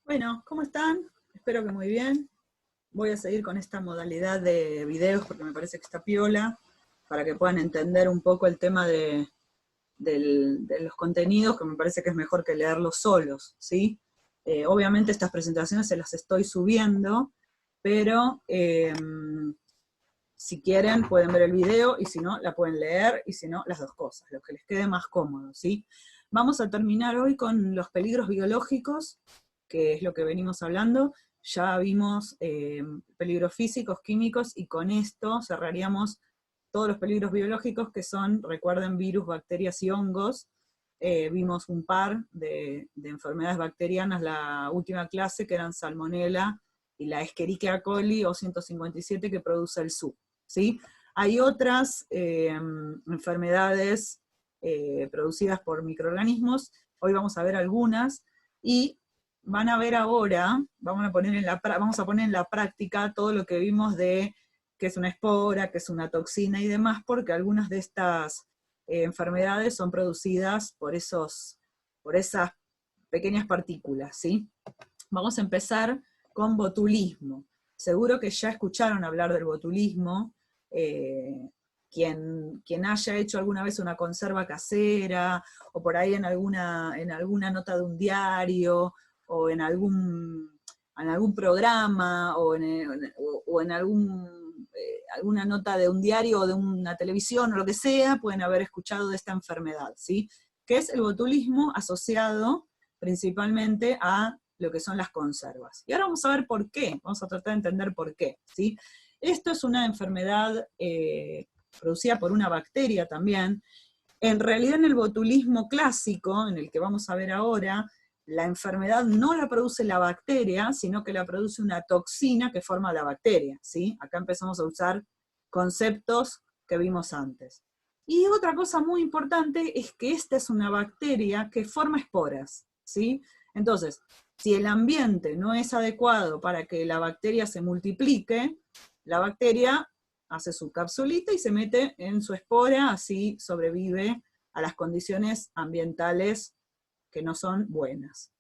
Bueno, ¿cómo están? Espero que muy bien. Voy a seguir con esta modalidad de videos porque me parece que está piola, para que puedan entender un poco el tema de los contenidos, que me parece que es mejor que leerlos solos, ¿sí? Obviamente estas presentaciones se las estoy subiendo, pero si quieren pueden ver el video, y si no, la pueden leer, y si no, las dos cosas, lo que les quede más cómodo, ¿sí? Vamos a terminar hoy con los peligros biológicos, que es lo que venimos hablando. Ya vimos peligros físicos, químicos, y con esto cerraríamos todos los peligros biológicos, que son, recuerden, virus, bacterias y hongos. Vimos un par de enfermedades bacterianas la última clase, que eran Salmonella y la Escherichia coli o 157, que produce el SUB, ¿sí? Hay otras enfermedades producidas por microorganismos. Hoy vamos a ver algunas, y van a ver ahora, vamos a poner en la práctica todo lo que vimos de qué es una espora, qué es una toxina y demás, porque algunas de estas enfermedades son producidas por esas pequeñas partículas, ¿sí? Vamos a empezar con botulismo. Seguro que ya escucharon hablar del botulismo. Quien haya hecho alguna vez una conserva casera, o por ahí en alguna nota de un diario, o en algún programa, o en alguna nota de un diario o de una televisión o lo que sea, pueden haber escuchado de esta enfermedad, ¿sí? Que es el botulismo asociado principalmente a lo que son las conservas. Y ahora vamos a ver por qué, vamos a tratar de entender por qué, ¿sí? Esto es una enfermedad producida por una bacteria también. En realidad, en el botulismo clásico, en el que vamos a ver ahora, la enfermedad no la produce la bacteria, sino que la produce una toxina que forma la bacteria, ¿sí? Acá empezamos a usar conceptos que vimos antes. Y otra cosa muy importante es que esta es una bacteria que forma esporas, ¿sí? Entonces, si el ambiente no es adecuado para que la bacteria se multiplique, la bacteria hace su capsulita y se mete en su espora, así sobrevive a las condiciones ambientales que no son buenas.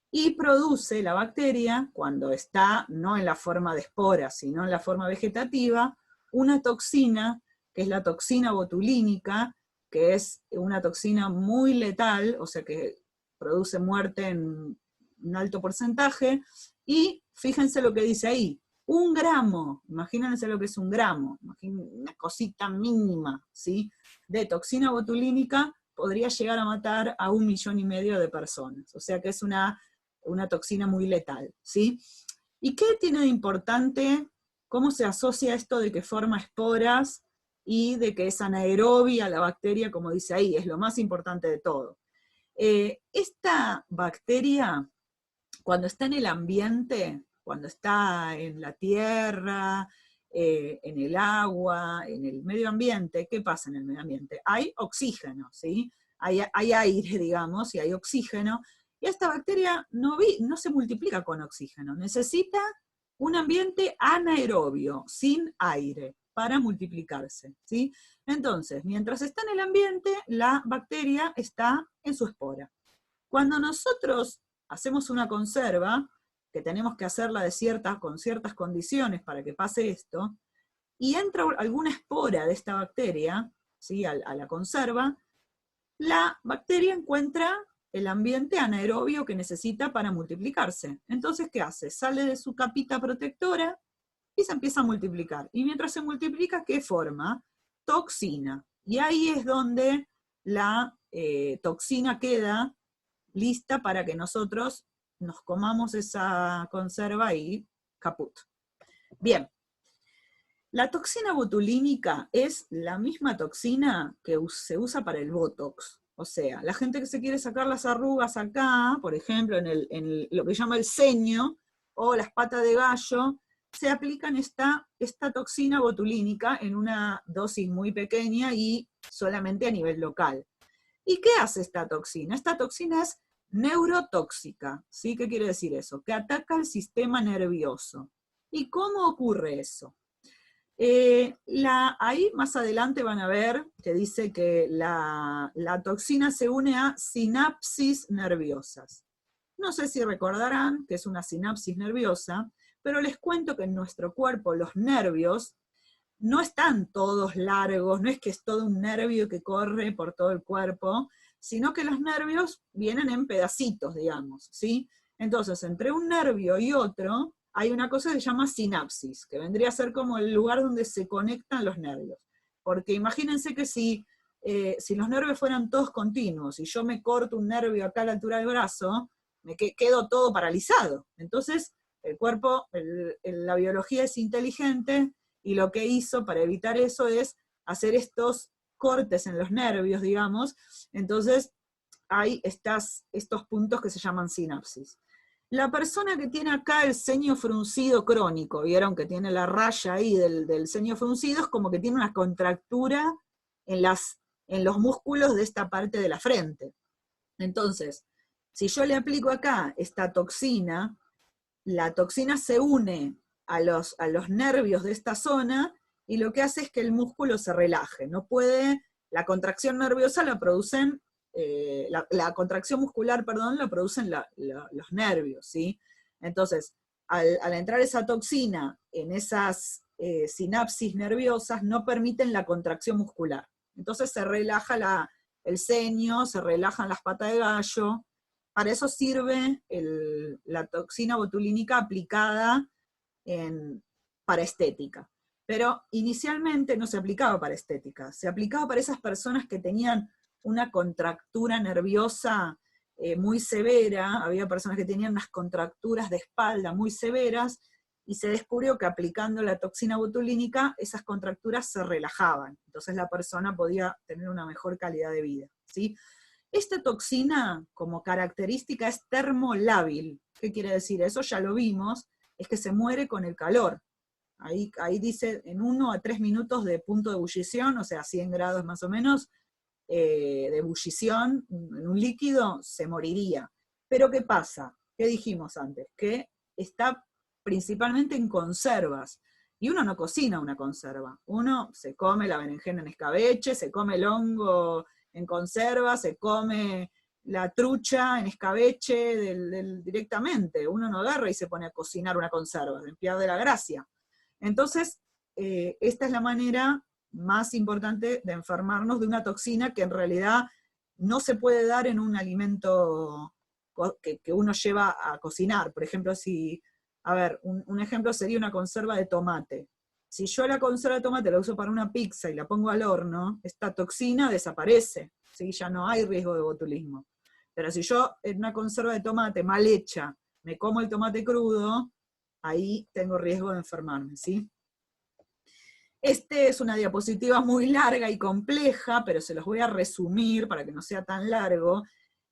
Y produce la bacteria, cuando está no en la forma de espora, sino en la forma vegetativa, una toxina, que es la toxina botulínica, que es una toxina muy letal, o sea que produce muerte en un alto porcentaje. Y fíjense lo que dice ahí: 1 gramo, imagínense lo que es 1 gramo, una cosita mínima, ¿sí? De toxina botulínica podría llegar a matar a 1,5 millones de personas. O sea que es una toxina muy letal, ¿sí? ¿Y qué tiene de importante? ¿Cómo se asocia esto de que forma esporas y de que es anaerobia la bacteria, como dice ahí? Es lo más importante de todo. Esta bacteria, cuando está en el ambiente, cuando está en la tierra, en el agua, en el medio ambiente, ¿qué pasa en el medio ambiente? Hay oxígeno, ¿sí? Hay aire, digamos, y hay oxígeno, y esta bacteria no se multiplica con oxígeno, necesita un ambiente anaerobio, sin aire, para multiplicarse, ¿sí? Entonces, mientras está en el ambiente, la bacteria está en su espora. Cuando nosotros hacemos una conserva, que tenemos que hacerla con ciertas condiciones para que pase esto, y entra alguna espora de esta bacteria, ¿sí? a la conserva, la bacteria encuentra el ambiente anaerobio que necesita para multiplicarse. Entonces, ¿qué hace? Sale de su capita protectora y se empieza a multiplicar. Y mientras se multiplica, ¿qué forma? Toxina. Y ahí es donde la toxina queda lista para que nosotros nos comamos esa conserva y caput. Bien, la toxina botulínica es la misma toxina que se usa para el Botox. O sea, la gente que se quiere sacar las arrugas acá, por ejemplo, en lo que llama el ceño, o las patas de gallo, se aplican esta toxina botulínica en una dosis muy pequeña y solamente a nivel local. ¿Y qué hace esta toxina? Esta toxina es neurotóxica, ¿sí? ¿Qué quiere decir eso? Que ataca el sistema nervioso. ¿Y cómo ocurre eso? Ahí más adelante van a ver que dice que la toxina se une a sinapsis nerviosas. No sé si recordarán que es una sinapsis nerviosa, pero les cuento que en nuestro cuerpo los nervios no están todos largos, no es que es todo un nervio que corre por todo el cuerpo, sino que los nervios vienen en pedacitos, digamos, ¿sí? Entonces, entre un nervio y otro, hay una cosa que se llama sinapsis, que vendría a ser como el lugar donde se conectan los nervios. Porque imagínense que si los nervios fueran todos continuos, y yo me corto un nervio acá a la altura del brazo, me quedo todo paralizado. Entonces, el cuerpo, la biología es inteligente, y lo que hizo para evitar eso es hacer estos cortes en los nervios, digamos. Entonces hay estos puntos que se llaman sinapsis. La persona que tiene acá el ceño fruncido crónico, vieron que tiene la raya ahí del ceño fruncido, es como que tiene una contractura en los músculos de esta parte de la frente. Entonces, si yo le aplico acá esta toxina, la toxina se une a los nervios de esta zona, y lo que hace es que el músculo se relaje. No puede, la contracción nerviosa la producen, la contracción muscular, perdón, la producen los nervios, ¿sí? Entonces, al entrar esa toxina en esas sinapsis nerviosas, no permiten la contracción muscular. Entonces se relaja el ceño, se relajan las patas de gallo. Para eso sirve la toxina botulínica aplicada para estética. Pero inicialmente no se aplicaba para estética, se aplicaba para esas personas que tenían una contractura nerviosa muy severa. Había personas que tenían unas contracturas de espalda muy severas, y se descubrió que aplicando la toxina botulínica esas contracturas se relajaban. Entonces la persona podía tener una mejor calidad de vida, ¿sí? Esta toxina, como característica, es termolábil. ¿Qué quiere decir? Eso ya lo vimos, es que se muere con el calor. Ahí dice, en 1 a 3 minutos de punto de ebullición, o sea, 100 grados más o menos, de ebullición, en un líquido, se moriría. Pero ¿qué pasa? ¿Qué dijimos antes? Que está principalmente en conservas. Y uno no cocina una conserva. Uno se come la berenjena en escabeche, se come el hongo en conserva, se come la trucha en escabeche directamente. Uno no agarra y se pone a cocinar una conserva, pierde la gracia. Entonces, esta es la manera más importante de enfermarnos de una toxina que en realidad no se puede dar en un alimento que uno lleva a cocinar. Por ejemplo, un ejemplo sería una conserva de tomate. Si yo la conserva de tomate la uso para una pizza y la pongo al horno, esta toxina desaparece, ¿sí? Ya no hay riesgo de botulismo. Pero si yo en una conserva de tomate mal hecha me como el tomate crudo, ahí tengo riesgo de enfermarme, ¿sí? Es una diapositiva muy larga y compleja, pero se los voy a resumir para que no sea tan largo.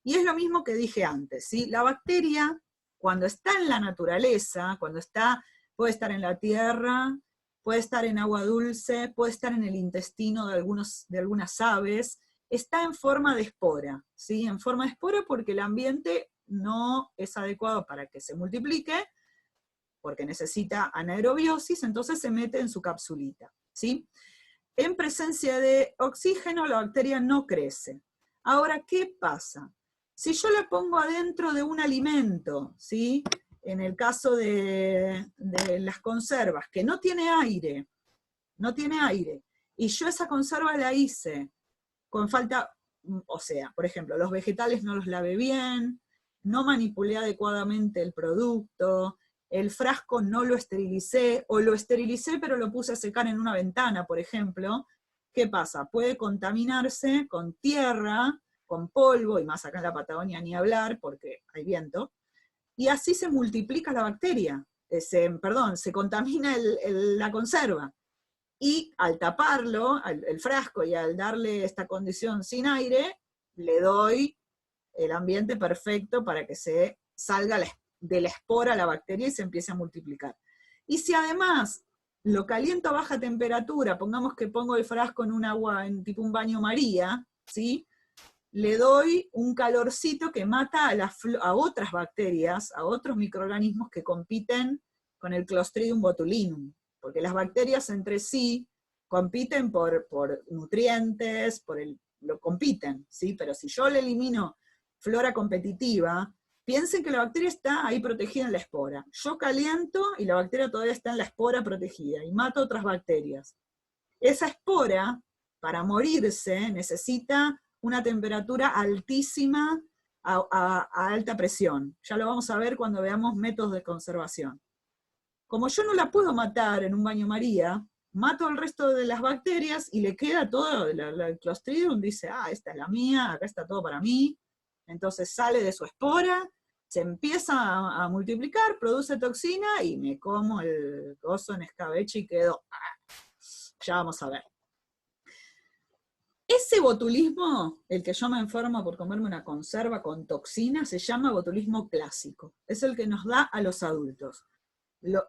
Y es lo mismo que dije antes, ¿sí? La bacteria, cuando está en la naturaleza, puede estar en la tierra, puede estar en agua dulce, puede estar en el intestino de algunas aves, está en forma de espora, ¿sí? En forma de espora porque el ambiente no es adecuado para que se multiplique, porque necesita anaerobiosis, entonces se mete en su capsulita, ¿sí? En presencia de oxígeno la bacteria no crece. Ahora, ¿qué pasa? Si yo la pongo adentro de un alimento, ¿sí? En el caso de las conservas, que no tiene aire, y yo esa conserva la hice con falta, o sea, por ejemplo, los vegetales no los lavé bien, no manipulé adecuadamente el producto, el frasco no lo esterilicé, o lo esterilicé pero lo puse a secar en una ventana, por ejemplo, ¿qué pasa? Puede contaminarse con tierra, con polvo, y más acá en la Patagonia ni hablar, porque hay viento, y así se multiplica la bacteria, se contamina la conserva. Y al taparlo, el frasco, y al darle esta condición sin aire, le doy el ambiente perfecto para que se salga de la espora la bacteria y se empiece a multiplicar. Y si además lo caliento a baja temperatura, pongamos que pongo el frasco en un agua, en tipo un baño María, ¿sí? Le doy un calorcito que mata a otras bacterias, a otros microorganismos que compiten con el Clostridium botulinum, porque las bacterias entre sí compiten por nutrientes, lo compiten, ¿sí? Pero si yo le elimino flora competitiva, piensen que la bacteria está ahí protegida en la espora. Yo caliento y la bacteria todavía está en la espora protegida, y mato otras bacterias. Esa espora, para morirse, necesita una temperatura altísima a alta presión. Ya lo vamos a ver cuando veamos métodos de conservación. Como yo no la puedo matar en un baño María, mato al resto de las bacterias y le queda todo, el Clostridium dice, esta es la mía, acá está todo para mí. Entonces sale de su espora, se empieza a multiplicar, produce toxina y me como el coso en escabeche y quedo, ya vamos a ver. Ese botulismo, el que yo me enfermo por comerme una conserva con toxina, se llama botulismo clásico. Es el que nos da a los adultos.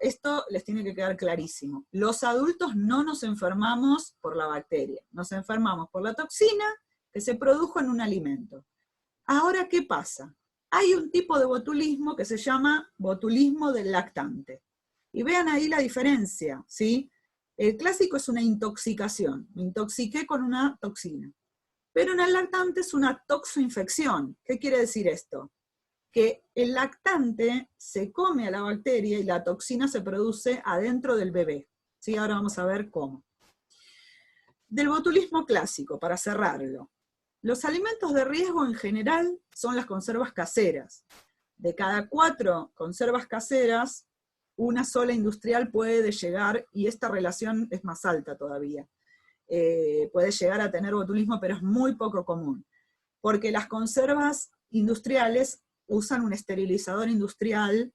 Esto les tiene que quedar clarísimo. Los adultos no nos enfermamos por la bacteria, nos enfermamos por la toxina que se produjo en un alimento. Ahora, ¿qué pasa? Hay un tipo de botulismo que se llama botulismo del lactante. Y vean ahí la diferencia, ¿sí? El clásico es una intoxicación, me intoxiqué con una toxina. Pero en el lactante es una toxoinfección. ¿Qué quiere decir esto? Que el lactante se come a la bacteria y la toxina se produce adentro del bebé. ¿Sí? Ahora vamos a ver cómo. Del botulismo clásico, para cerrarlo. Los alimentos de riesgo en general son las conservas caseras. De cada 4 conservas caseras, una sola industrial puede llegar, y esta relación es más alta todavía, puede llegar a tener botulismo, pero es muy poco común. Porque las conservas industriales usan un esterilizador industrial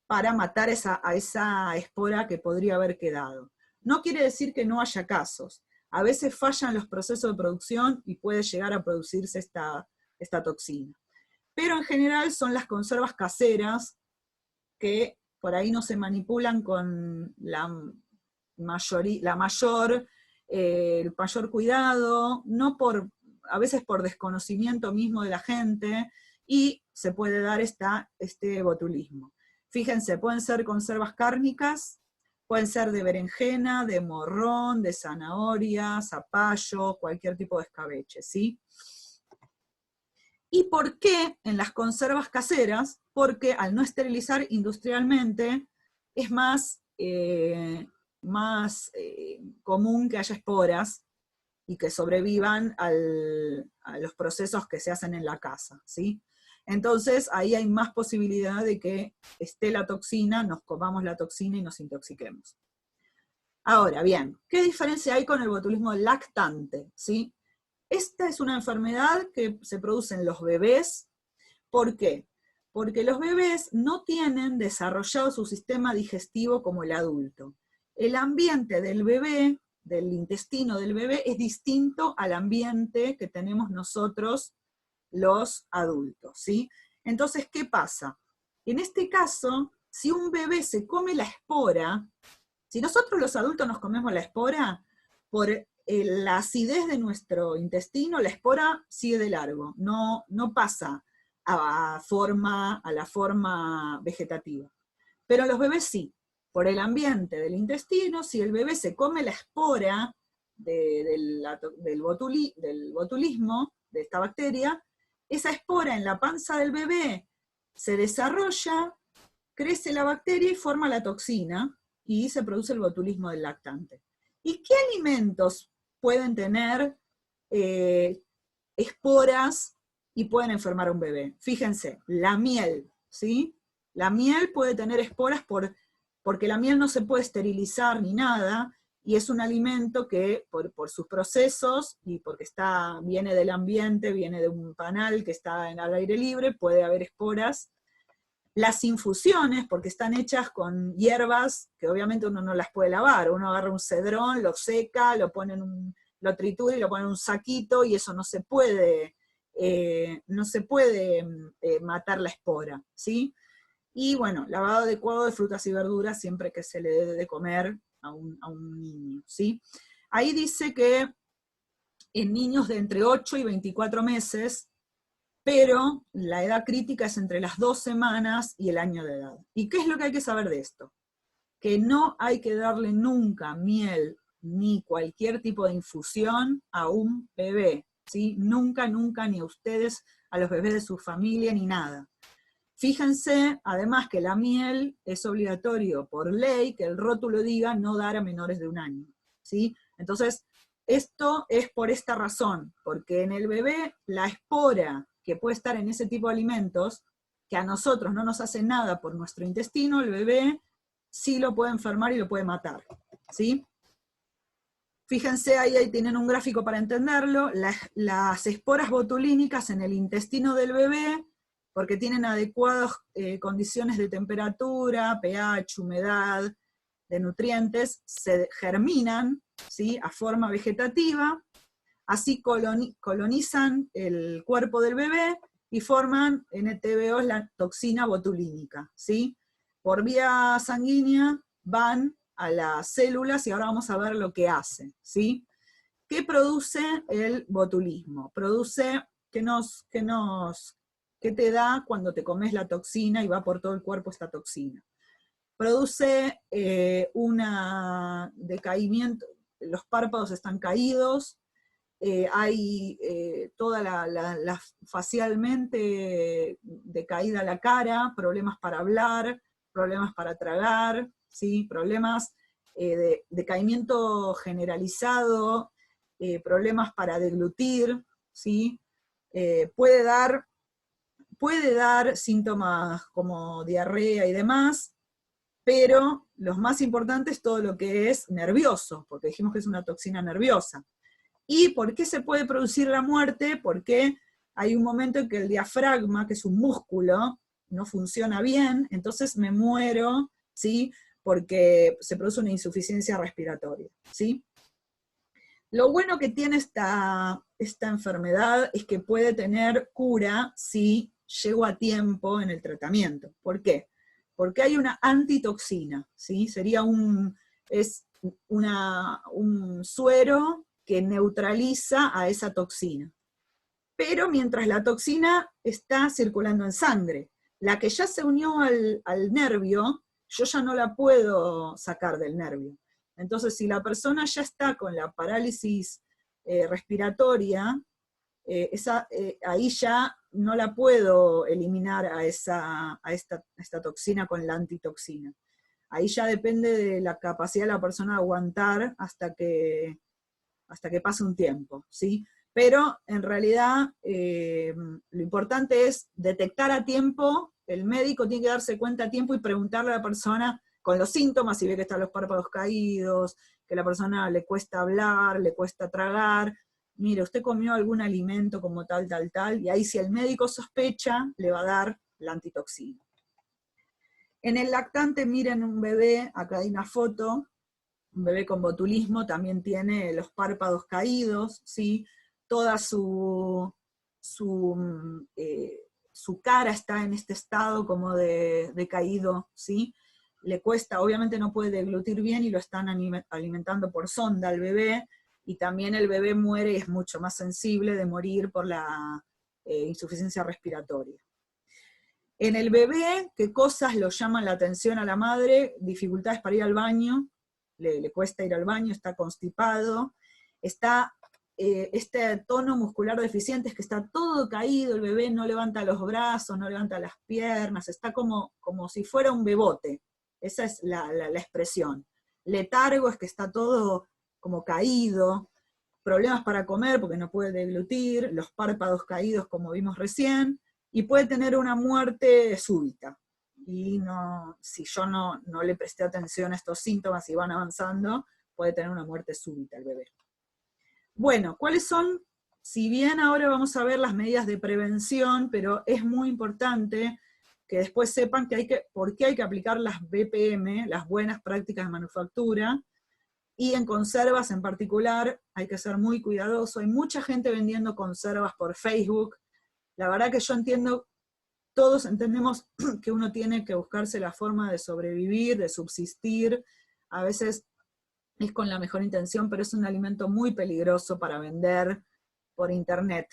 para matar a esa espora que podría haber quedado. No quiere decir que no haya casos. A veces fallan los procesos de producción y puede llegar a producirse esta toxina. Pero en general son las conservas caseras que por ahí no se manipulan con el mayor cuidado, a veces por desconocimiento mismo de la gente, y se puede dar este botulismo. Fíjense, pueden ser conservas cárnicas, pueden ser de berenjena, de morrón, de zanahoria, zapallo, cualquier tipo de escabeche, ¿sí? ¿Y por qué en las conservas caseras? Porque al no esterilizar industrialmente, es más común que haya esporas y que sobrevivan a los procesos que se hacen en la casa, ¿sí? Entonces ahí hay más posibilidad de que esté la toxina, nos comamos la toxina y nos intoxiquemos. Ahora, bien, ¿qué diferencia hay con el botulismo lactante? ¿Sí? Esta es una enfermedad que se produce en los bebés. ¿Por qué? Porque los bebés no tienen desarrollado su sistema digestivo como el adulto. El ambiente del bebé, del intestino del bebé, es distinto al ambiente que tenemos nosotros los adultos, ¿sí? Entonces, ¿qué pasa? En este caso, si un bebé se come la espora, si nosotros los adultos nos comemos la espora, por la acidez de nuestro intestino, la espora sigue de largo, no pasa a la forma vegetativa. Pero los bebés sí, por el ambiente del intestino, si el bebé se come la espora del botulismo, de esta bacteria, esa espora en la panza del bebé se desarrolla, crece la bacteria y forma la toxina, y se produce el botulismo del lactante. ¿Y qué alimentos pueden tener esporas y pueden enfermar a un bebé? Fíjense, la miel, ¿sí? La miel puede tener esporas porque la miel no se puede esterilizar ni nada, y es un alimento que por sus procesos, y porque viene del ambiente, viene de un panal que está al aire libre, puede haber esporas. Las infusiones, porque están hechas con hierbas que obviamente uno no las puede lavar, uno agarra un cedrón, lo seca, lo tritura y lo pone en un saquito, y eso no se puede matar la espora, ¿sí? Y bueno, lavado adecuado de frutas y verduras siempre que se le dé de comer a un niño, ¿sí? Ahí dice que en niños de entre 8 y 24 meses, pero la edad crítica es entre las 2 semanas y el año de edad. ¿Y qué es lo que hay que saber de esto? Que no hay que darle nunca miel ni cualquier tipo de infusión a un bebé, ¿sí? Nunca, nunca, ni a ustedes, a los bebés de su familia, ni nada. Fíjense, además, que la miel es obligatorio por ley, que el rótulo diga no dar a menores de 1 año, ¿sí? Entonces, esto es por esta razón, porque en el bebé la espora que puede estar en ese tipo de alimentos, que a nosotros no nos hace nada por nuestro intestino, el bebé sí lo puede enfermar y lo puede matar, ¿sí? Fíjense, ahí tienen un gráfico para entenderlo, las esporas botulínicas en el intestino del bebé, porque tienen adecuadas condiciones de temperatura, pH, humedad, de nutrientes, se germinan, ¿sí?, a forma vegetativa, así colonizan el cuerpo del bebé y forman NTBO, la toxina botulínica, ¿sí? Por vía sanguínea van a las células y ahora vamos a ver lo que hace, ¿sí? ¿Qué produce el botulismo? Produce, ¿qué te da cuando te comes la toxina y va por todo el cuerpo esta toxina? Produce un decaimiento, los párpados están caídos, hay toda facialmente decaída la cara, problemas para hablar, problemas para tragar, ¿sí? Problemas de decaimiento generalizado, problemas para deglutir, ¿sí? Puede dar síntomas como diarrea y demás, pero los más importantes es todo lo que es nervioso, porque dijimos que es una toxina nerviosa. ¿Y por qué se puede producir la muerte? Porque hay un momento en que el diafragma, que es un músculo, no funciona bien, entonces me muero, ¿sí?, porque se produce una insuficiencia respiratoria, ¿sí? Lo bueno que tiene esta enfermedad es que puede tener cura si llego a tiempo en el tratamiento. ¿Por qué? Porque hay una antitoxina, ¿sí? Sería un suero que neutraliza a esa toxina. Pero mientras la toxina está circulando en sangre, la que ya se unió al nervio, yo ya no la puedo sacar del nervio. Entonces, si la persona ya está con la parálisis respiratoria, ahí ya no la puedo eliminar a esta toxina con la antitoxina. Ahí ya depende de la capacidad de la persona de aguantar hasta que pase un tiempo, ¿sí? Pero en realidad lo importante es detectar a tiempo, el médico tiene que darse cuenta a tiempo y preguntarle a la persona con los síntomas, si ve que están los párpados caídos, que a la persona le cuesta hablar, le cuesta tragar, mire, usted comió algún alimento como tal, y ahí si el médico sospecha, le va a dar la antitoxina. En el lactante, miren un bebé, acá hay una foto, un bebé con botulismo también tiene los párpados caídos, ¿sí? Toda su cara está en este estado como de caído, ¿sí? Le cuesta, obviamente no puede deglutir bien y lo están alimentando por sonda al bebé, y también el bebé muere y es mucho más sensible de morir por la insuficiencia respiratoria. En el bebé, ¿qué cosas lo llaman la atención a la madre? Dificultades para ir al baño, le cuesta ir al baño, está constipado, está este tono muscular deficiente, es que está todo caído, el bebé no levanta los brazos, no levanta las piernas, está como si fuera un bebote, esa es la expresión. Letargo es que está todo como caído, problemas para comer porque no puede deglutir, los párpados caídos como vimos recién, y puede tener una muerte súbita. Y si yo no le presté atención a estos síntomas y van avanzando, puede tener una muerte súbita el bebé. Bueno, ¿cuáles son? Si bien ahora vamos a ver las medidas de prevención, pero es muy importante que después sepan por qué hay que aplicar las BPM, las buenas prácticas de manufactura, y en conservas en particular hay que ser muy cuidadoso. Hay mucha gente vendiendo conservas por Facebook. La verdad que yo entiendo, todos entendemos que uno tiene que buscarse la forma de sobrevivir, de subsistir, a veces es con la mejor intención, pero es un alimento muy peligroso para vender por internet.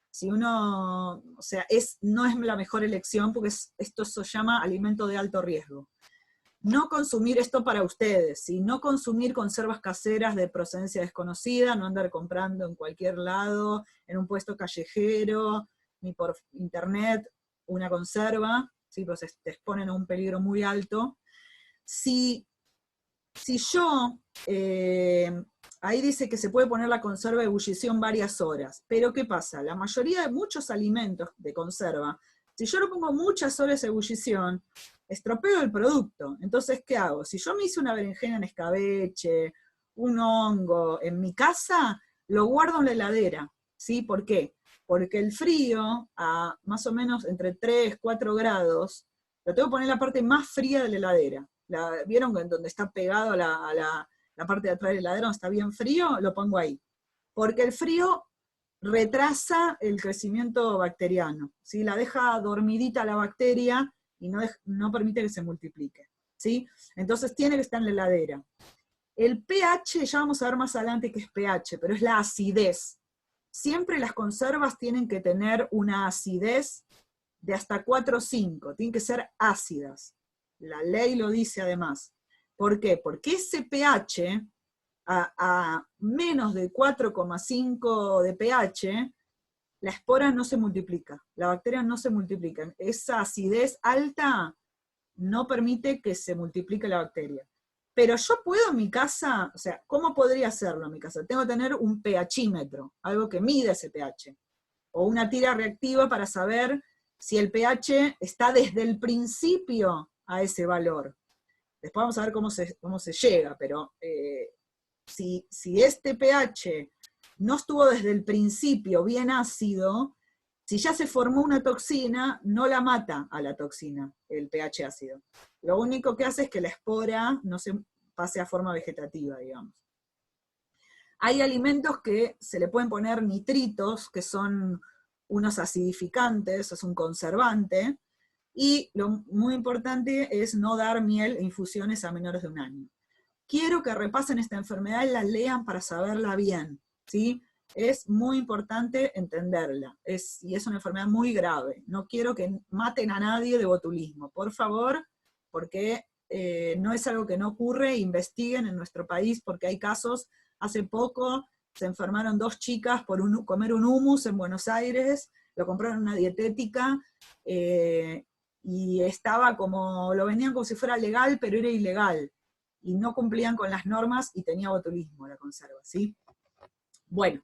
Si uno, o sea, no es la mejor elección porque esto se llama alimento de alto riesgo. No consumir esto para ustedes, ¿sí? No consumir conservas caseras de procedencia desconocida, no andar comprando en cualquier lado, en un puesto callejero, ni por internet, una conserva, ¿sí? Pues te exponen a un peligro muy alto. Si yo, ahí dice que se puede poner la conserva de ebullición varias horas, pero ¿qué pasa? La mayoría de muchos alimentos de conserva, si yo lo pongo muchas horas de ebullición, estropeo el producto. Entonces, ¿qué hago? Si yo me hice una berenjena en escabeche, un hongo en mi casa, lo guardo en la heladera, ¿sí? ¿Por qué? Porque el frío, a más o menos entre 3, 4 grados, lo tengo que poner en la parte más fría de la heladera. ¿Vieron que donde está pegado a la parte de atrás de la heladera, donde está bien frío? Lo pongo ahí. Porque el frío retrasa el crecimiento bacteriano, ¿sí? La deja dormidita la bacteria y no permite que se multiplique, ¿sí? Entonces tiene que estar en la heladera. El pH, ya vamos a ver más adelante qué es pH, pero es la acidez. Siempre las conservas tienen que tener una acidez de hasta 4 o 5, tienen que ser ácidas. La ley lo dice además. ¿Por qué? Porque ese pH, a menos de 4,5 de pH, la espora no se multiplica, la bacteria no se multiplica. Esa acidez alta no permite que se multiplique la bacteria. Pero yo puedo en mi casa, o sea, ¿cómo podría hacerlo en mi casa? Tengo que tener un pHímetro, algo que mide ese pH, o una tira reactiva para saber si el pH está desde el principio a ese valor. Después vamos a ver cómo se llega, pero si este pH no estuvo desde el principio bien ácido, si ya se formó una toxina, no la mata a la toxina, el pH ácido. Lo único que hace es que la espora no se pase a forma vegetativa, digamos. Hay alimentos que se le pueden poner nitritos, que son unos acidificantes, es un conservante, y lo muy importante es no dar miel e infusiones a menores de 1 año. Quiero que repasen esta enfermedad y la lean para saberla bien, ¿sí? Es muy importante entenderla, y es una enfermedad muy grave. No quiero que maten a nadie de botulismo, por favor, porque no es algo que no ocurre, investiguen en nuestro país, porque hay casos. Hace poco se enfermaron 2 chicas por comer un hummus en Buenos Aires, lo compraron en una dietética, y estaba como, lo vendían como si fuera legal, pero era ilegal, y no cumplían con las normas y tenía botulismo la conserva, ¿sí? Bueno,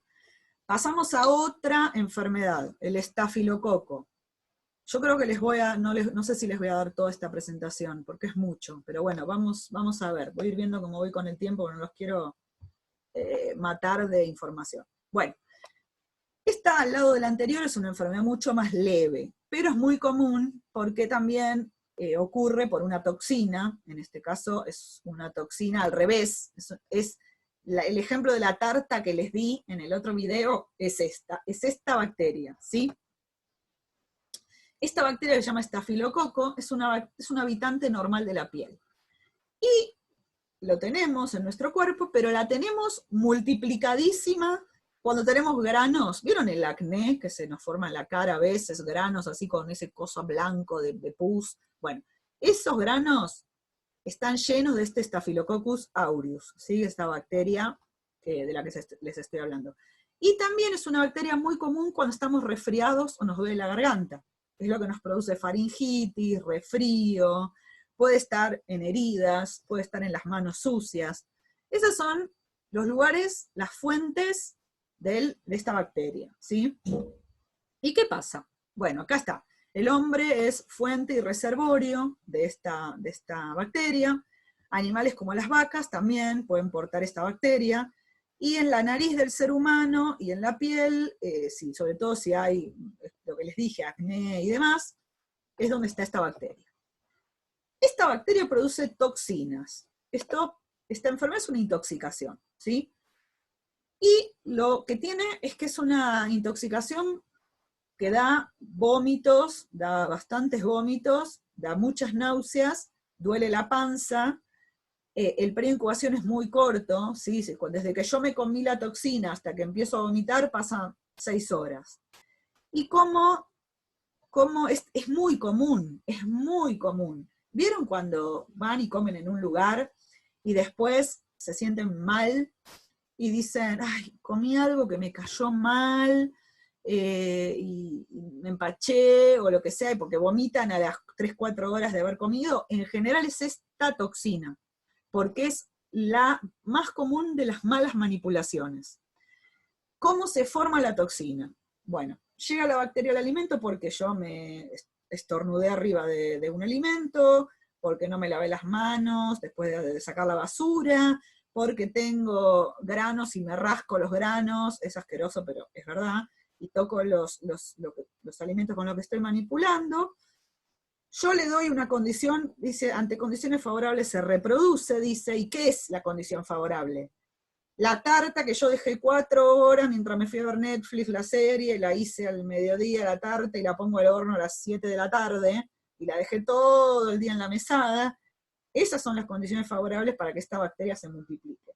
pasamos a otra enfermedad, el estafilococo. Yo creo que no sé si les voy a dar toda esta presentación, porque es mucho, pero bueno, vamos a ver, voy a ir viendo cómo voy con el tiempo, porque no los quiero matar de información. Bueno, esta al lado de la anterior es una enfermedad mucho más leve, pero es muy común porque también ocurre por una toxina, en este caso es una toxina al revés, el ejemplo de la tarta que les di en el otro video es esta bacteria, ¿sí? Esta bacteria que se llama estafilococo es un habitante normal de la piel. Y lo tenemos en nuestro cuerpo, pero la tenemos multiplicadísima cuando tenemos granos. ¿Vieron el acné que se nos forma en la cara a veces, granos así con ese coso blanco de pus? Bueno, esos granos están llenos de este Staphylococcus aureus, ¿sí? Esta bacteria de la que les estoy hablando. Y también es una bacteria muy común cuando estamos resfriados o nos duele la garganta. Es lo que nos produce faringitis, resfrío, puede estar en heridas, puede estar en las manos sucias. Esos son los lugares, las fuentes de esta bacteria, ¿sí? ¿Y qué pasa? Bueno, acá está. El hombre es fuente y reservorio de esta bacteria. Animales como las vacas también pueden portar esta bacteria. Y en la nariz del ser humano y en la piel, sí, sobre todo si hay, lo que les dije, acné y demás, es donde está esta bacteria. Esta bacteria produce toxinas. Esta enfermedad es una intoxicación, ¿sí? Y lo que tiene es que es una intoxicación que da vómitos, da bastantes vómitos, da muchas náuseas, duele la panza, el periodo de incubación es muy corto, ¿sí? Desde que yo me comí la toxina hasta que empiezo a vomitar pasan 6 horas. Y como es muy común, es muy común. ¿Vieron cuando van y comen en un lugar y después se sienten mal y dicen, ay, comí algo que me cayó mal, y me empaché o lo que sea, porque vomitan a las 3, 4 horas de haber comido, en general es esta toxina, porque es la más común de las malas manipulaciones. ¿Cómo se forma la toxina? Bueno, llega la bacteria al alimento porque yo me estornudé arriba de un alimento, porque no me lavé las manos después de sacar la basura, porque tengo granos y me rasco los granos, es asqueroso, pero es verdad, y toco los alimentos con los que estoy manipulando. Yo le doy una condición, dice, ante condiciones favorables se reproduce, dice, ¿y qué es la condición favorable? La tarta que yo dejé 4 horas mientras me fui a ver Netflix, la serie, la hice al mediodía la tarta y la pongo al horno a las 7 de la tarde, y la dejé todo el día en la mesada. Esas son las condiciones favorables para que esta bacteria se multiplique.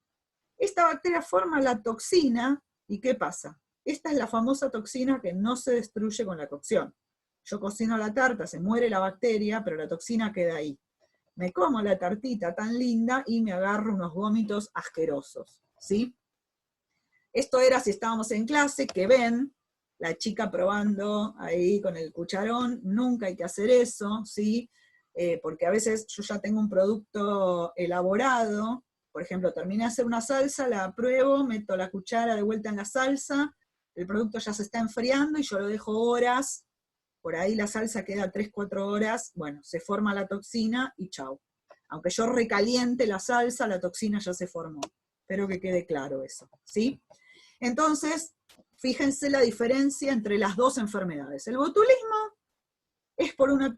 Esta bacteria forma la toxina, ¿y qué pasa? Esta es la famosa toxina que no se destruye con la cocción. Yo cocino la tarta, se muere la bacteria, pero la toxina queda ahí. Me como la tartita tan linda y me agarro unos vómitos asquerosos, ¿sí? Esto era si estábamos en clase, que ven, la chica probando ahí con el cucharón, nunca hay que hacer eso, ¿sí? Porque a veces yo ya tengo un producto elaborado, por ejemplo, terminé de hacer una salsa, la pruebo, meto la cuchara de vuelta en la salsa, el producto ya se está enfriando y yo lo dejo horas, por ahí la salsa queda 3, 4 horas, bueno, se forma la toxina y chau. Aunque yo recaliente la salsa, la toxina ya se formó. Espero que quede claro eso, ¿sí? Entonces, fíjense la diferencia entre las dos enfermedades. El botulismo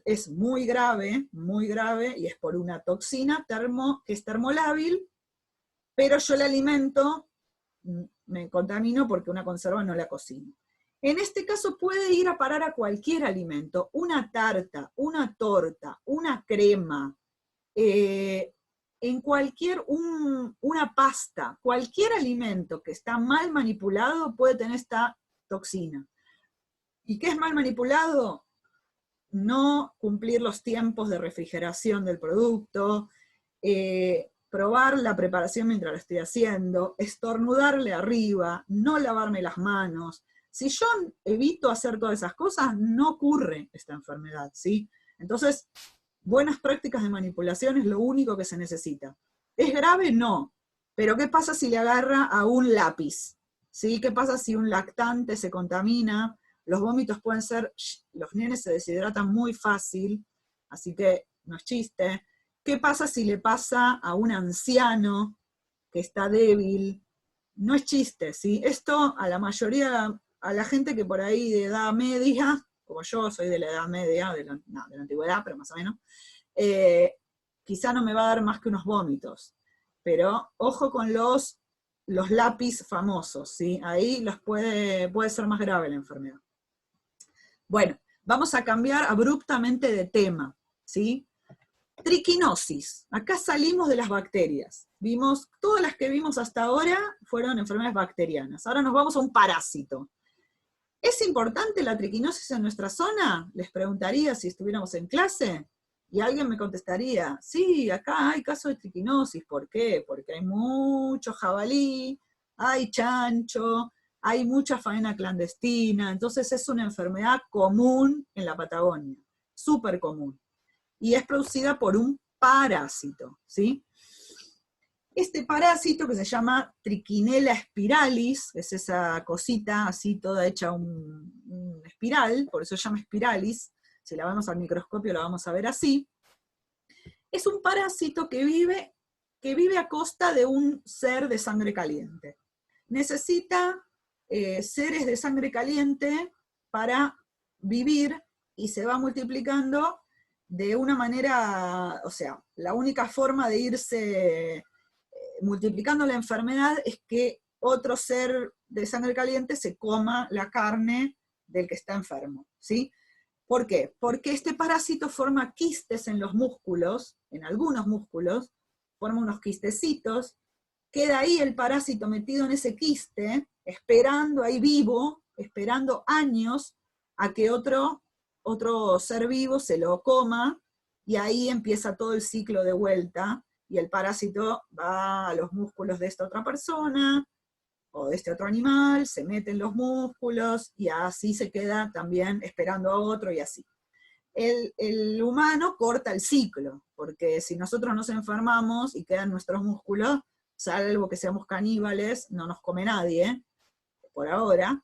es muy grave, y es por una toxina que es termolábil, pero yo la alimento, me contamino porque una conserva no la cocino. En este caso puede ir a parar a cualquier alimento, una tarta, una torta, una crema, en una pasta, cualquier alimento que está mal manipulado puede tener esta toxina. ¿Y qué es mal manipulado? No cumplir los tiempos de refrigeración del producto, probar la preparación mientras lo estoy haciendo, estornudarle arriba, no lavarme las manos. Si yo evito hacer todas esas cosas, no ocurre esta enfermedad, ¿sí? Entonces, buenas prácticas de manipulación es lo único que se necesita. ¿Es grave? No. Pero ¿qué pasa si le agarra a un lápiz? ¿Sí? ¿Qué pasa si un lactante se contamina? Los vómitos pueden ser, los nenes se deshidratan muy fácil, así que no es chiste. ¿Qué pasa si le pasa a un anciano que está débil? No es chiste, ¿sí? Esto a la mayoría, a la gente que por ahí de edad media, como yo soy de la edad media, de la antigüedad, pero más o menos, quizá no me va a dar más que unos vómitos. Pero ojo con los lápiz famosos, ¿sí? Ahí puede ser más grave la enfermedad. Bueno, vamos a cambiar abruptamente de tema, ¿sí? Triquinosis. Acá salimos de las bacterias. Todas las que vimos hasta ahora fueron enfermedades bacterianas. Ahora nos vamos a un parásito. ¿Es importante la triquinosis en nuestra zona? Les preguntaría si estuviéramos en clase. Y alguien me contestaría, sí, acá hay casos de triquinosis. ¿Por qué? Porque hay mucho jabalí, hay chancho, hay mucha faena clandestina, entonces es una enfermedad común en la Patagonia, súper común. Y es producida por un parásito, ¿sí? Este parásito que se llama Trichinella spiralis, es esa cosita así toda hecha un espiral, por eso se llama spiralis, si la vemos al microscopio la vamos a ver así. Es un parásito que vive a costa de un ser de sangre caliente. Necesita seres de sangre caliente para vivir y se va multiplicando de una manera, o sea, la única forma de irse multiplicando la enfermedad es que otro ser de sangre caliente se coma la carne del que está enfermo, ¿sí? ¿Por qué? Porque este parásito forma quistes en los músculos, en algunos músculos, forma unos quistecitos, queda ahí el parásito metido en ese quiste, esperando ahí vivo, esperando años a que otro ser vivo se lo coma, y ahí empieza todo el ciclo de vuelta, y el parásito va a los músculos de esta otra persona, o de este otro animal, se mete en los músculos, y así se queda también esperando a otro, y así. El humano corta el ciclo, porque si nosotros nos enfermamos y quedan nuestros músculos, salvo que seamos caníbales, no nos come nadie, por ahora,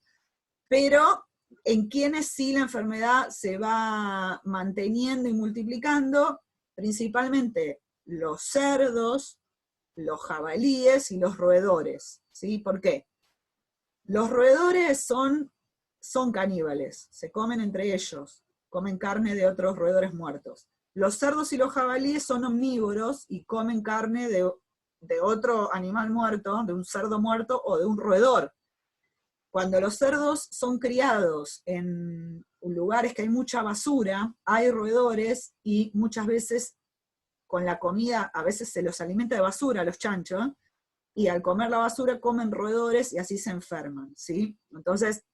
pero en quienes sí la enfermedad se va manteniendo y multiplicando, principalmente los cerdos, los jabalíes y los roedores, ¿sí? ¿Por qué? Los roedores son caníbales, se comen entre ellos, comen carne de otros roedores muertos. Los cerdos y los jabalíes son omnívoros y comen carne de otro animal muerto, de un cerdo muerto o de un roedor. Cuando los cerdos son criados en lugares que hay mucha basura, hay roedores, y muchas veces con la comida, a veces se los alimenta de basura a los chanchos, y al comer la basura comen roedores y así se enferman, ¿sí? Entonces,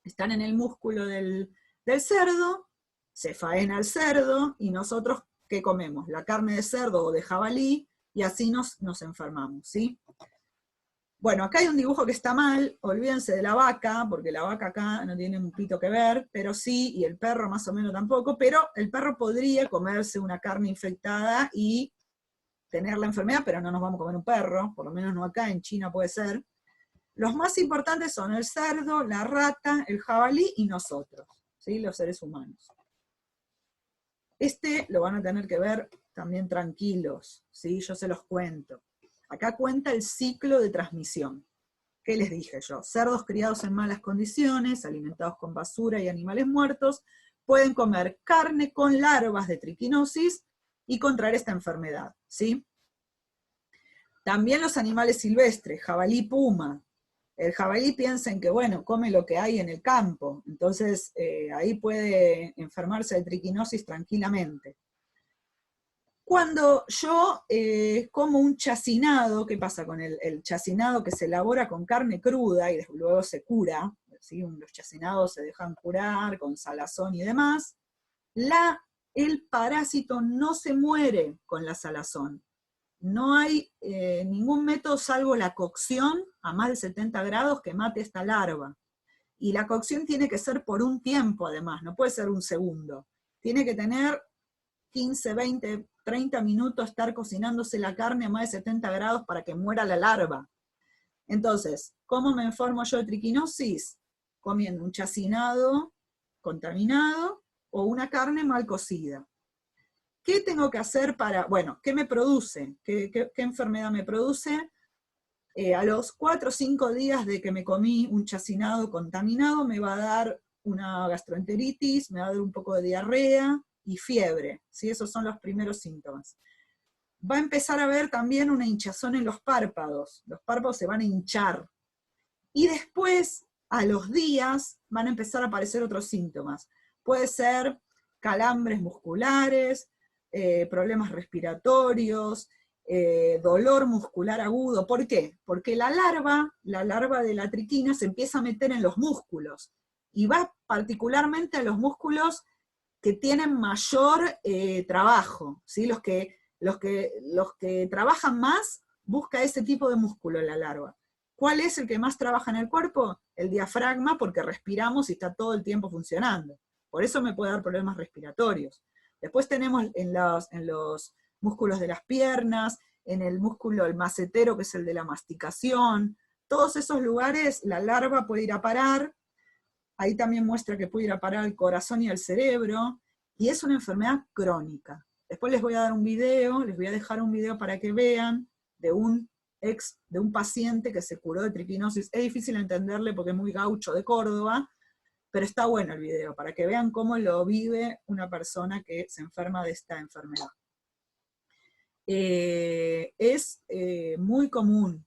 están en el músculo del cerdo, se faena el cerdo, y nosotros, ¿qué comemos? La carne de cerdo o de jabalí, y así nos enfermamos, ¿sí? Bueno, acá hay un dibujo que está mal, olvídense de la vaca, porque la vaca acá no tiene un pito que ver, pero sí, y el perro más o menos tampoco, pero el perro podría comerse una carne infectada y tener la enfermedad, pero no nos vamos a comer un perro, por lo menos no acá, en China puede ser. Los más importantes son el cerdo, la rata, el jabalí y nosotros, ¿sí? Los seres humanos. Lo van a tener que ver también tranquilos, ¿sí? Yo se los cuento. Acá cuenta el ciclo de transmisión. ¿Qué les dije yo? Cerdos criados en malas condiciones, alimentados con basura y animales muertos, pueden comer carne con larvas de triquinosis y contraer esta enfermedad, ¿sí? También los animales silvestres, jabalí, puma. El jabalí, piensen que, bueno, come lo que hay en el campo, entonces ahí puede enfermarse de triquinosis tranquilamente. Cuando yo como un chacinado, ¿qué pasa con el chacinado que se elabora con carne cruda y luego se cura? ¿Sí? Los chacinados se dejan curar con salazón y demás. El parásito no se muere con la salazón. No hay ningún método salvo la cocción a más de 70 grados que mate esta larva. Y la cocción tiene que ser por un tiempo además, no puede ser un segundo. Tiene que tener 15, 20, 30 minutos estar cocinándose la carne a más de 70 grados para que muera la larva. Entonces, ¿cómo me enfermo yo de triquinosis? Comiendo un chacinado contaminado o una carne mal cocida. ¿Qué tengo que hacer para, bueno, qué me produce? ¿Qué enfermedad me produce? A los 4 o 5 días de que me comí un chacinado contaminado, me va a dar una gastroenteritis, me va a dar un poco de diarrea y fiebre, ¿sí? Esos son los primeros síntomas. Va a empezar a haber también una hinchazón en los párpados se van a hinchar. Y después, a los días, van a empezar a aparecer otros síntomas. Puede ser calambres musculares, problemas respiratorios, dolor muscular agudo. ¿Por qué? Porque la larva de la triquina se empieza a meter en los músculos, y va particularmente a los músculos que tienen mayor trabajo, ¿sí? Los que trabajan más, busca ese tipo de músculo la larva. ¿Cuál es el que más trabaja en el cuerpo? El diafragma, porque respiramos y está todo el tiempo funcionando. Por eso me puede dar problemas respiratorios. Después tenemos en los músculos de las piernas, en el músculo, el macetero, que es el de la masticación. Todos esos lugares la larva puede ir a parar. Ahí también muestra que puede ir a parar al corazón y al cerebro, y es una enfermedad crónica. Después les voy a dar un video, les voy a dejar un video para que vean de un paciente que se curó de triquinosis. Es difícil entenderle porque es muy gaucho de Córdoba, pero está bueno el video, para que vean cómo lo vive una persona que se enferma de esta enfermedad. Es muy común,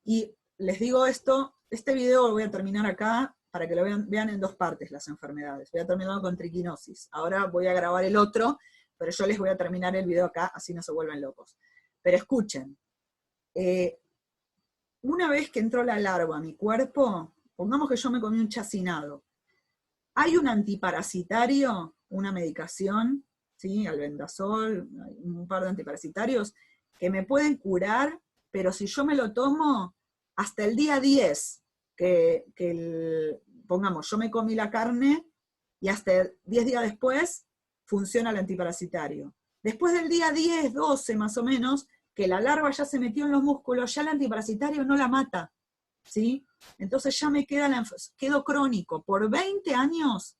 y les digo esto, este video lo voy a terminar acá, para que lo vean en dos partes las enfermedades. Voy a terminar con triquinosis. Ahora voy a grabar el otro, pero yo les voy a terminar el video acá, así no se vuelven locos. Pero escuchen, una vez que entró la larva a mi cuerpo, pongamos que yo me comí un chacinado, hay un antiparasitario, una medicación, ¿sí? Albendazol, un par de antiparasitarios, que me pueden curar, pero si yo me lo tomo, hasta el día 10, pongamos, yo me comí la carne, y hasta 10 días después funciona el antiparasitario. Después del día 10, 12 más o menos, que la larva ya se metió en los músculos, ya el antiparasitario no la mata, ¿sí? Entonces ya me quedo crónico. Por 20 años,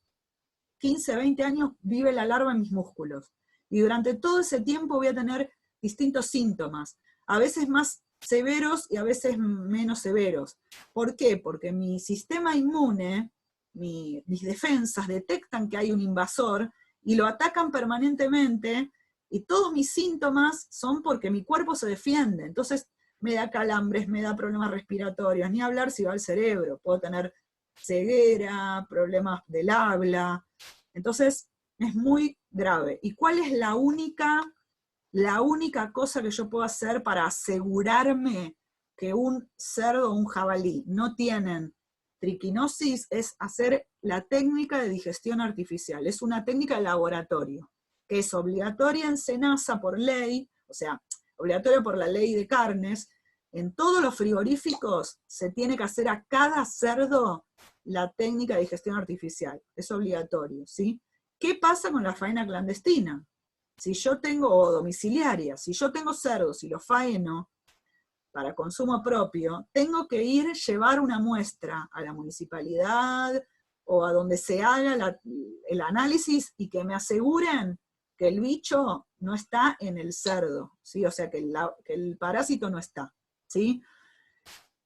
15, 20 años, vive la larva en mis músculos. Y durante todo ese tiempo voy a tener distintos síntomas, a veces más severos y a veces menos severos. ¿Por qué? Porque mi sistema inmune, mis defensas detectan que hay un invasor y lo atacan permanentemente, y todos mis síntomas son porque mi cuerpo se defiende. Entonces me da calambres, me da problemas respiratorios, ni hablar si va al cerebro, puedo tener ceguera, problemas del habla. Entonces es muy grave. ¿Y cuál es la única cosa que yo puedo hacer para asegurarme que un cerdo o un jabalí no tienen triquinosis? Es hacer la técnica de digestión artificial. Es una técnica de laboratorio, que es obligatoria en SENASA por ley, o sea, obligatoria por la ley de carnes. En todos los frigoríficos se tiene que hacer a cada cerdo la técnica de digestión artificial. Es obligatorio, ¿sí? ¿Qué pasa con la faena clandestina? Si yo tengo, o domiciliaria, si yo tengo cerdos y los faeno para consumo propio, tengo que llevar una muestra a la municipalidad o a donde se haga el análisis y que me aseguren que el bicho no está en el cerdo, ¿sí? O sea, que el parásito no está, ¿sí?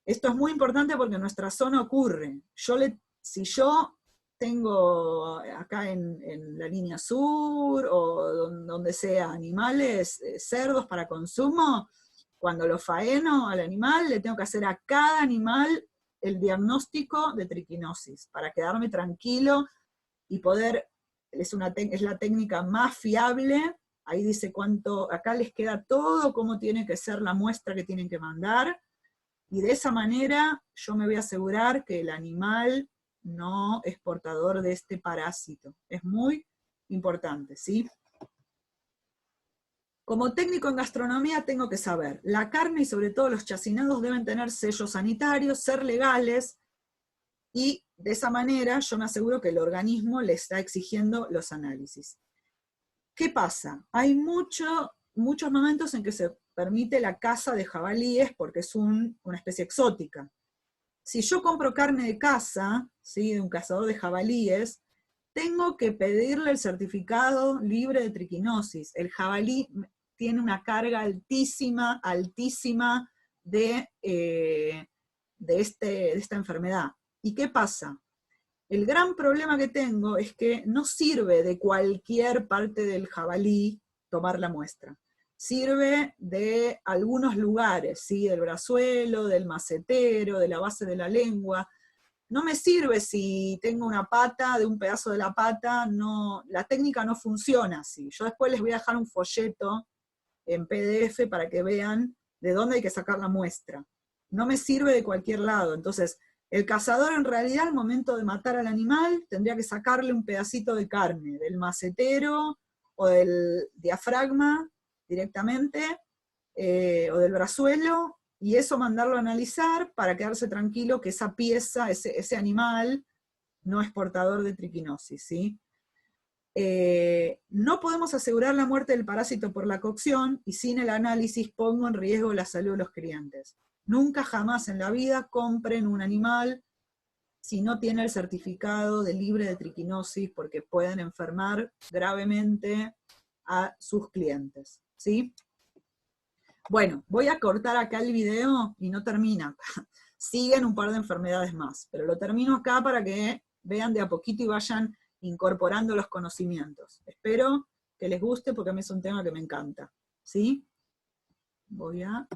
Esto es muy importante porque en nuestra zona ocurre. Si yo tengo acá en la línea sur o donde sea animales, cerdos para consumo, cuando lo faeno al animal, le tengo que hacer a cada animal el diagnóstico de triquinosis, para quedarme tranquilo y poder, es la técnica más fiable. Ahí dice cuánto, acá les queda todo, cómo tiene que ser la muestra que tienen que mandar, y de esa manera yo me voy a asegurar que el animal no es portador de este parásito. Es muy importante, ¿sí? Como técnico en gastronomía tengo que saber, la carne y sobre todo los chacinados deben tener sellos sanitarios, ser legales, y de esa manera yo me aseguro que el organismo le está exigiendo los análisis. ¿Qué pasa? Hay muchos momentos en que se permite la caza de jabalíes porque es una especie exótica. Si yo compro carne de caza, ¿sí?, de un cazador de jabalíes, tengo que pedirle el certificado libre de triquinosis. El jabalí tiene una carga altísima, altísima de esta enfermedad. ¿Y qué pasa? El gran problema que tengo es que no sirve de cualquier parte del jabalí tomar la muestra. Sirve de algunos lugares, ¿sí? Del brazuelo, del macetero, de la base de la lengua. No me sirve si tengo una pata, de un pedazo de la pata, no, la técnica no funciona así. Yo después les voy a dejar un folleto en PDF para que vean de dónde hay que sacar la muestra. No me sirve de cualquier lado. Entonces, el cazador en realidad al momento de matar al animal tendría que sacarle un pedacito de carne, del macetero o del diafragma directamente, o del brazuelo, y eso mandarlo a analizar para quedarse tranquilo que esa pieza, ese animal, no es portador de triquinosis, ¿sí? No podemos asegurar la muerte del parásito por la cocción, y sin el análisis pongo en riesgo la salud de los clientes. Nunca jamás en la vida compren un animal si no tiene el certificado de libre de triquinosis, porque pueden enfermar gravemente a sus clientes, ¿sí? Bueno, voy a cortar acá el video y no termina. Siguen un par de enfermedades más, pero lo termino acá para que vean de a poquito y vayan incorporando los conocimientos. Espero que les guste porque a mí es un tema que me encanta, ¿sí? Voy a